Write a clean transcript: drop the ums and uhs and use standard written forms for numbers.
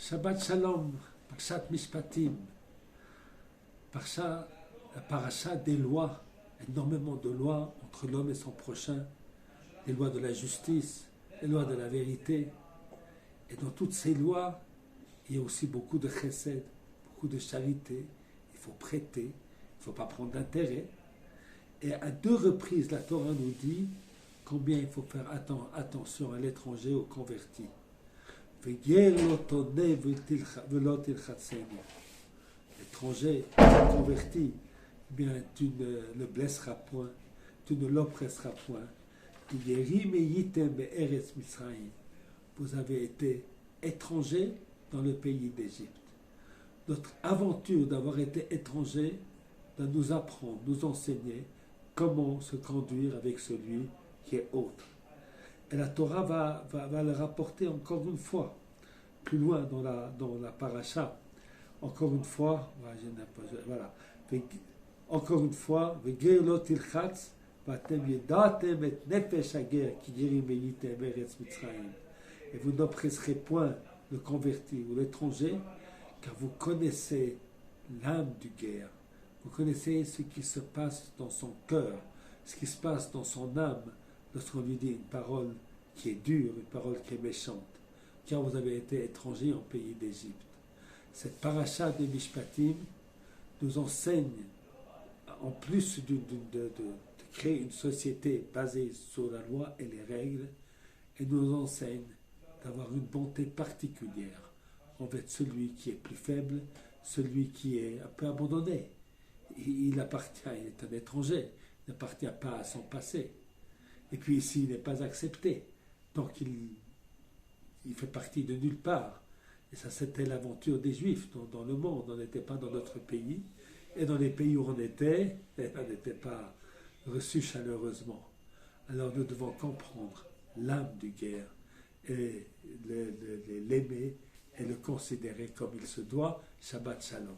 Shabbat Shalom, Parshat Mishpatim, la paracha des lois, énormément de lois entre l'homme et son prochain, les lois de la justice, les lois de la vérité. Et dans toutes ces lois, il y a aussi beaucoup de chesed, beaucoup de charité. Il faut prêter, il ne faut pas prendre d'intérêt. Et à 2 reprises, la Torah nous dit combien il faut faire attention à l'étranger, aux convertis. L'étranger converti, eh bien, tu ne le blesseras point, tu ne l'oppresseras point. Vous avez été étranger dans le pays d'Égypte. Notre aventure d'avoir été étranger doit nous apprendre, nous enseigner comment se conduire avec celui qui est autre. Et la Torah va le rapporter encore une fois, plus loin dans la paracha. Encore une fois, voilà. Encore une fois, et vous n'oppresserez point le converti ou l'étranger, car vous connaissez l'âme du guerre. Vous connaissez ce qui se passe dans son cœur, ce qui se passe dans son âme, lorsqu'on lui dit une parole qui est dure, une parole qui est méchante, car vous avez été étranger en pays d'Égypte. Cette paracha de Mishpatim nous enseigne, en plus de créer une société basée sur la loi et les règles, et nous enseigne d'avoir une bonté particulière envers celui qui est plus faible, celui qui est un peu abandonné. Il est un étranger, il n'appartient pas à son passé. Et puis ici, il n'est pas accepté. Donc il fait partie de nulle part. Et ça, c'était l'aventure des Juifs dans le monde. On n'était pas dans notre pays. Et dans les pays où on n'était pas reçus chaleureusement. Alors nous devons comprendre l'âme du guerre et l'aimer et le considérer comme il se doit. Shabbat Shalom.